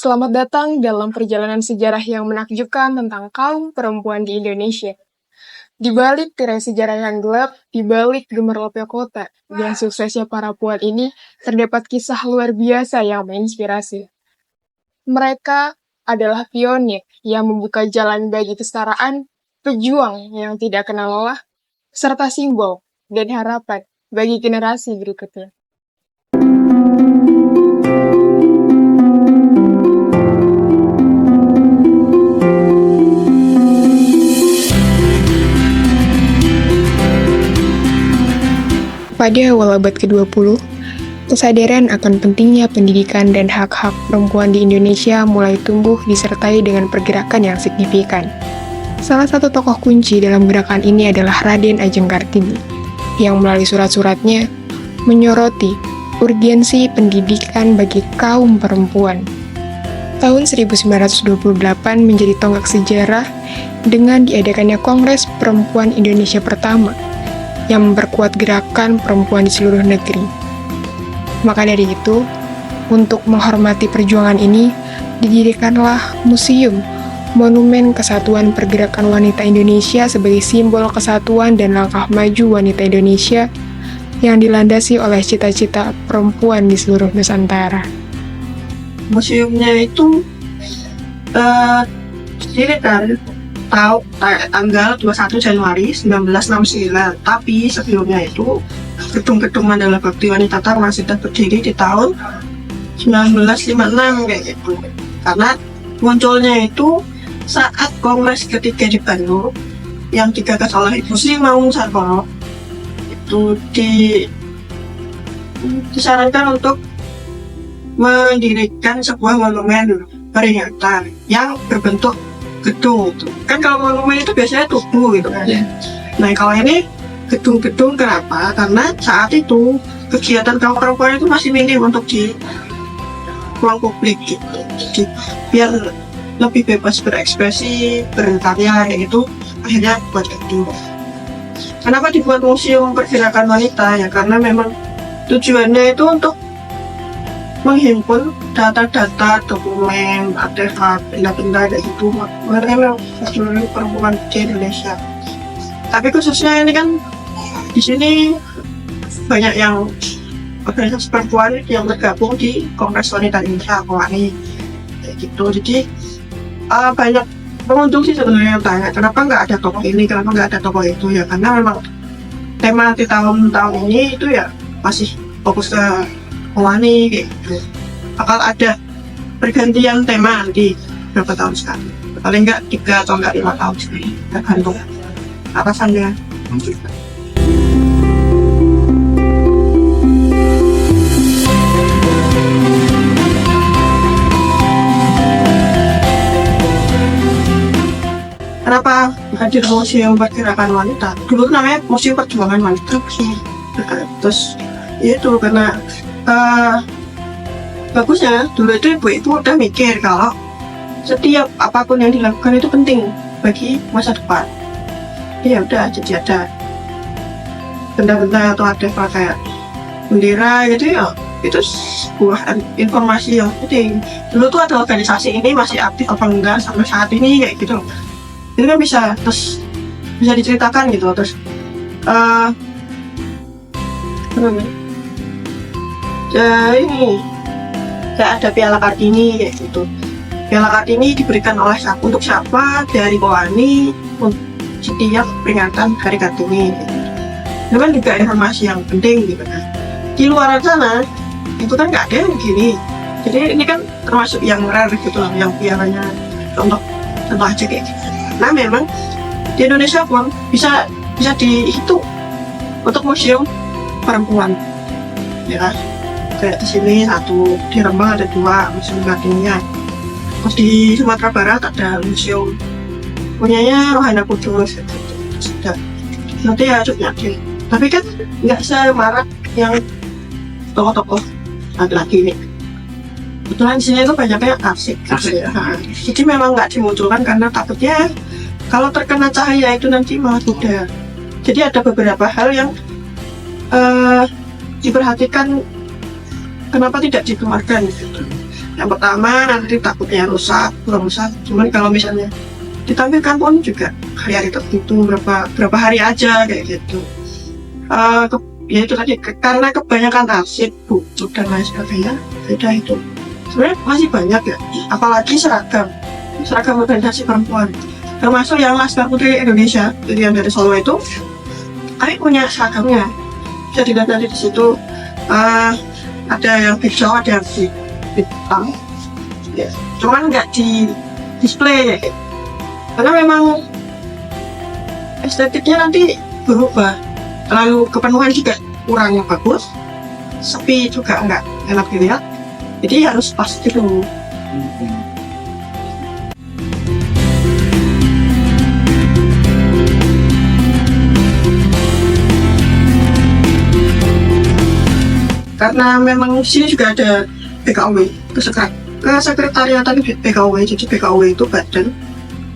Selamat datang dalam perjalanan sejarah yang menakjubkan tentang kaum perempuan di Indonesia. Di balik tirai sejarah yang gelap, di balik gemerlapnya kota, dan suksesnya para puan ini, terdapat kisah luar biasa yang menginspirasi. Mereka adalah pionir yang membuka jalan bagi kesetaraan, pejuang yang tidak kenal lelah, serta simbol dan harapan bagi generasi berikutnya. Pada awal abad ke-20, kesadaran akan pentingnya pendidikan dan hak-hak perempuan di Indonesia mulai tumbuh disertai dengan pergerakan yang signifikan. Salah satu tokoh kunci dalam gerakan ini adalah Raden Ajeng Kartini, yang melalui surat-suratnya menyoroti urgensi pendidikan bagi kaum perempuan. Tahun 1928 menjadi tonggak sejarah dengan diadakannya Kongres Perempuan Indonesia pertama, yang memperkuat gerakan perempuan di seluruh negeri. Maka dari itu, untuk menghormati perjuangan ini, didirikanlah Museum Monumen Kesatuan Pergerakan Wanita Indonesia sebagai simbol kesatuan dan langkah maju wanita Indonesia yang dilandasi oleh cita-cita perempuan di seluruh Nusantara. Museumnya itu didirikan tanggal 21 Januari 1969, tapi sebelumnya itu gedung-gedung Mandala Bakti Wanita Dharma sudah berdiri di tahun 1956 kayak gitu. Karena munculnya itu saat Kongres ketiga di Bandung yang digagas oleh Ibu Sri Mangunkusumo, itu disarankan untuk mendirikan sebuah monumen peringatan yang berbentuk gedung itu. Kan kalau monumen itu biasanya tugu gitu kan. Nah kalau ini gedung-gedung, kenapa? Karena saat itu kegiatan kaum perempuan itu masih minim untuk di ruang publik gitu. Jadi biar lebih bebas berekspresi, berkarya gitu, akhirnya buat gedung. Kenapa dibuat museum pergerakan wanita? Ya karena memang tujuannya itu untuk menghimpun data-data, dokumen, artefak, benda-benda kayak gitu mengenai seluruh perempuan di Indonesia. Tapi khususnya ini kan di sini banyak yang organisasi perempuan yang bergabung di Kongres Wanita Indonesia KOWANI kayak gitu. Jadi banyak pengunjung sih sebenarnya yang tanya kenapa nggak ada tokoh ini, kenapa nggak ada tokoh itu, ya karena memang tema di tahun-tahun ini itu ya masih fokus ke KOWANI kayak gitu. Bakal ada pergantian tema nanti berapa tahun sekali, paling nggak 3 atau 5 tahun sekali, tergantung atasannya. Kenapa hadir Museum Pergerakan Wanita? Dulu namanya Museum Perjuangan Wanita. Terus ya itu karena bagusnya dulu itu ibu-ibu udah mikir kalau setiap apapun yang dilakukan itu penting bagi masa depan. Ya udah, jadi ada benda-benda atau artefak kayak bendera gitu ya, itu sebuah informasi yang penting. Dulu tuh ada organisasi ini masih aktif apa enggak sampai saat ini kayak gitu. Itu kan bisa diceritakan gitu. Terus ini kayak ada Piala Kartini kayak gitu. Piala Kartini diberikan oleh untuk siapa dari KOWANI setiap peringatan Hari Kartini gitu. Itu kan juga informasi yang penting gitu kan. Di luar sana itu kan nggak ada yang begini. Jadi ini kan termasuk yang rare gitu loh, yang pialanya contoh aja kayak gitu. Nah memang di Indonesia pun bisa dihitung untuk museum perempuan ya. Kayak di sini 1, di Rembang ada 2 museum Kartininya. Terus di Sumatera Barat ada museum punyanya Rohana Kudus gitu. Sudah nanti ya cuknya deh. Tapi kan nggak semarak yang tokoh-tokoh laki-laki ini. Kebetulan di sini tuh banyaknya arsip gitu ya. Jadi memang nggak dimunculkan karena takutnya kalau terkena cahaya itu nanti malah mudah. Jadi ada beberapa hal yang diperhatikan kenapa tidak dikeluarkan gitu. Yang pertama nanti takutnya kurang rusak. Cuman kalau misalnya ditampilkan pun juga hari-hari tertentu berapa hari aja kayak gitu. Ya itu tadi karena kebanyakan arsip, buku dan lain sebagainya, beda itu. Sebenarnya masih banyak ya, apalagi seragam organisasi perempuan, termasuk yang Laskar Putri Indonesia, jadi yang dari Solo itu, kami punya seragamnya. Bisa dilihat nanti di situ, ada yang hijau, ada yang hitam, ya. Cuman nggak di display ya, karena memang estetiknya nanti berubah. Terlalu kepenuhan juga kurang yang bagus, sepi juga nggak enak dilihat, jadi harus pas dulu. Karena memang di sini juga ada BKW, kesekretariatan BKW, jadi BKW itu badan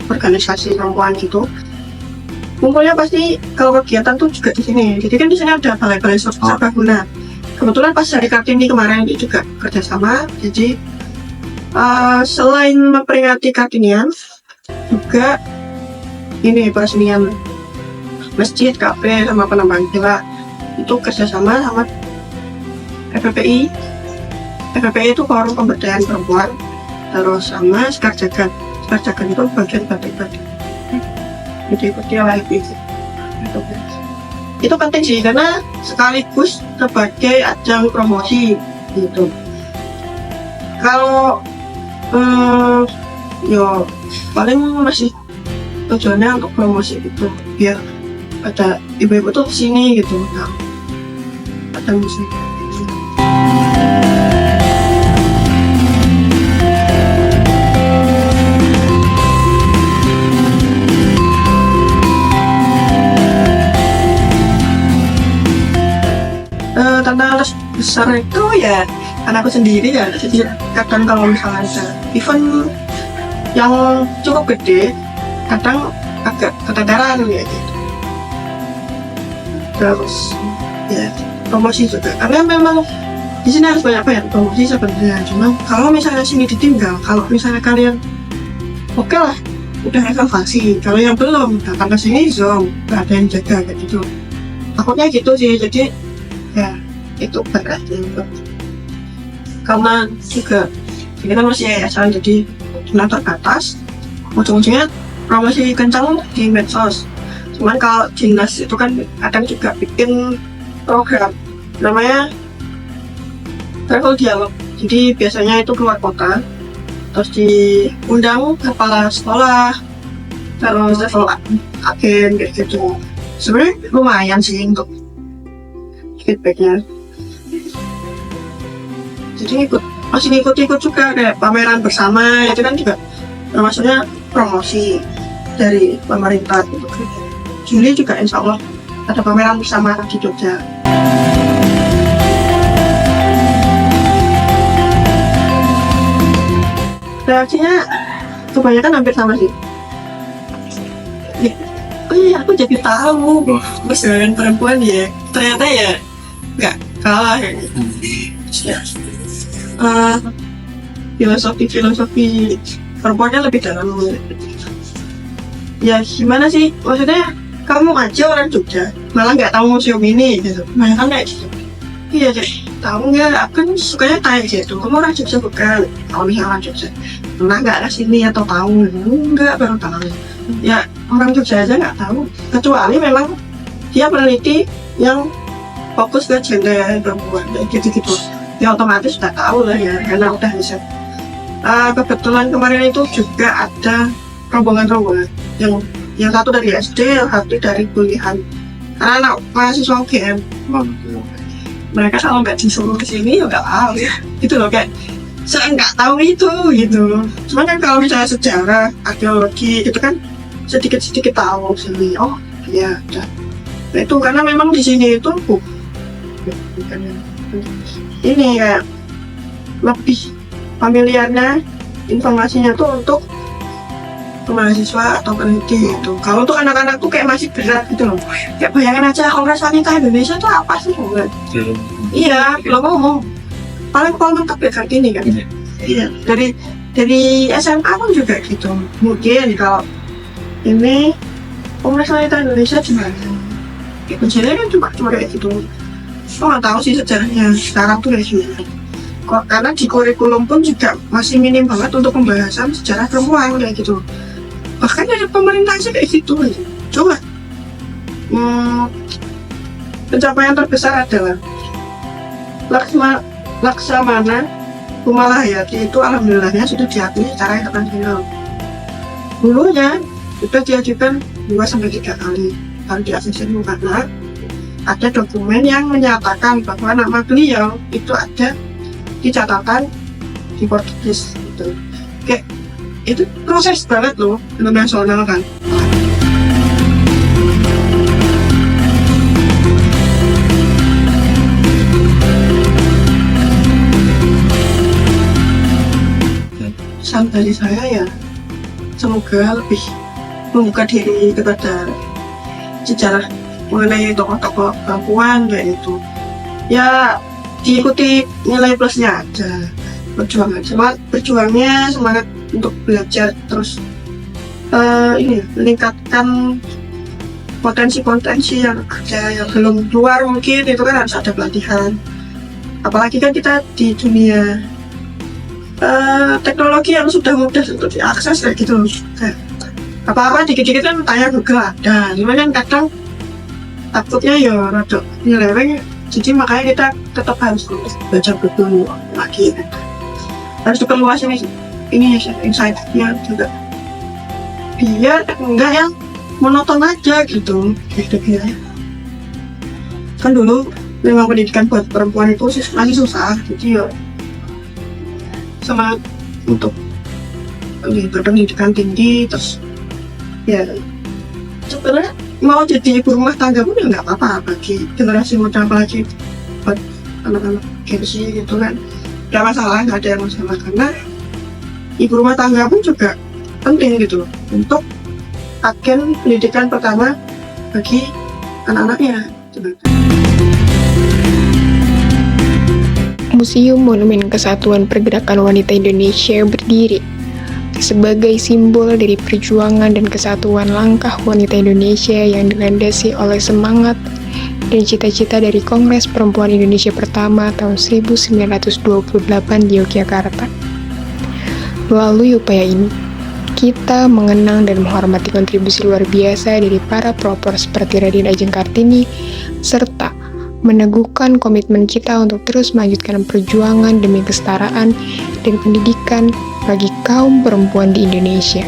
organisasi perempuan gitu. Kumpulnya pasti kalau kegiatan tuh juga di sini. Jadi kan di sini ada balai-balai serbaguna. Kebetulan pas hari Kartini kemarin itu juga kerjasama. Jadi selain memperingati Kartinian, juga ini peresmian masjid, kafe, sama penambangan villa itu kerjasama sama FPPI. FPPI itu Forum Pemberdayaan Perempuan, terus sama Sekarjagan. Sekarjagan itu bagian batik-batik. Ikuti LLP itu penting sih, karena sekaligus sebagai ajang promosi gitu. Kalau yo paling masih tujuannya untuk promosi gitu, biar ada ibu-ibu tuh kesini gitu, nah, ada musik. Tantangan besar itu ya karena aku sendiri ya, jadi kadang kalau misalnya ada event yang cukup gede, kadang agak keteteran ya gitu. Terus ya promosi juga, karena memang di sini harus banyak promosi sebenarnya. Cuma kalau misalnya sini ditinggal, kalau misalnya kalian oke lah udah reservasi, kalau yang belum datang ke sini zoom, nggak ada yang jaga kayak gitu. Takutnya gitu sih, jadi ya itu berat juga. Karena juga kita masih yayasan, jadi jumlah terbatas, ujung-ujungnya promosi kencang di medsos. Cuman kalau dinas itu kan kadang juga bikin program namanya travel dialog, jadi biasanya itu keluar kota, terus diundang kepala sekolah, terus travel agen kayak gitu. Sebenarnya lumayan sih untuk feedbacknya. Jadi masih ikut juga kayak pameran bersama, itu kan juga termasuknya promosi dari pemerintah gitu. Juli juga insya Allah ada pameran bersama di Jogja. Reaksinya kebanyakan hampir sama sih. Oh iya, aku jadi tahu persembahan perempuan ya, ternyata ya nggak kalah kayak gitu. Ya. Filosofi perempuannya lebih dalam. Ya gimana sih, maksudnya kamu aja orang Jogja malah nggak tahu museum ini gitu, kan kayak gitu. Iya jadi tahu nggak, aku kan sukanya tanya gitu, kamu orang Jogja bukan? Kalau misalnya orang Jogja pernah nggak ke sini atau tahu? Enggak, baru tahu. Ya orang Jogja aja nggak tahu, kecuali memang dia peneliti yang fokus ke gender perempuan gitu. Ya otomatis sudah tahu lah ya, karena udah bisa. Kebetulan kemarin itu juga ada rombongan yang satu dari SD, yang satu dari kuliahan, karena anak mahasiswa UGM. Mereka kalau nggak disuruh ke sini ya nggak tahu ya, gitu loh, kayak saya nggak tahu itu gitu. Cuman kan kalau misalnya sejarah, arkeologi itu kan sedikit tahu sini. Oh iya, udah. Nah, itu karena memang di sini itu bukan ini kayak lebih familiarnya informasinya tuh untuk mahasiswa atau peneliti itu. Kalau untuk anak-anak tuh kayak masih berat gitu loh. Kayak bayangin aja Kongres Wanita Indonesia tuh apa sih? Iya, belum ngomong. Paling mentok ya Kartini kan. Iya, dari SMA pun juga gitu. Mungkin kalau ini Kongres Wanita Indonesia gimana? Ya, kejadian kan cuma kayak gitu. Aku nggak tahu sih sejarahnya sekarang tuh kayak gimana. Kok karena di kurikulum pun juga masih minim banget untuk pembahasan sejarah perempuan kayak gitu. Bahkan dari pemerintah sih kayak gitu. Coba pencapaian terbesar adalah Laksamana Kumala Hayati itu alhamdulillahnya sudah diakui secara internasional. Dulunya sudah diajukan 2-3 kali baru di-ACC karena ada dokumen yang menyatakan bahwa nama beliau itu ada di catatan di Portugis gitu. Kayak itu proses banget loh internasional kan. Saran dari saya ya semoga lebih membuka diri kepada sejarah mengenai tokoh-tokoh perempuan kayak itu. Ya diikuti nilai plusnya aja, berjuangnya semangat untuk belajar terus ini meningkatkan potensi-potensi yang ada yang belum keluar mungkin itu kan harus ada pelatihan. Apalagi kan kita di dunia teknologi yang sudah mudah untuk diakses kayak gitu. Apa-apa dikit-dikit kan tanya Google ada, cuma kan kadang takutnya ya rada nyeleweng, jadi makanya kita tetap harus baca buku lagi kan. Harus diperluas ini insight-nya juga biar enggak yang monoton aja gitu ya. Kan dulu memang pendidikan buat perempuan itu masih susah, jadi ya semangat untuk berpendidikan tinggi. Terus ya sebenarnya mau jadi ibu rumah tangga pun ya nggak apa-apa bagi generasi muda, apalagi buat anak-anak Gen-Z gitu kan, nggak masalah, nggak ada yang masalah karena ibu rumah tangga pun juga penting gitu untuk agen pendidikan pertama bagi anak-anaknya gitu. Museum Monumen Kesatuan Pergerakan Wanita Indonesia berdiri sebagai simbol dari perjuangan dan kesatuan langkah wanita Indonesia yang dilandasi oleh semangat dan cita-cita dari Kongres Perempuan Indonesia pertama tahun 1928 di Yogyakarta. Melalui upaya ini, kita mengenang dan menghormati kontribusi luar biasa dari para pelopor seperti Raden Ajeng Kartini, serta meneguhkan komitmen kita untuk terus melanjutkan perjuangan demi kesetaraan dan pendidikan bagi kaum perempuan di Indonesia.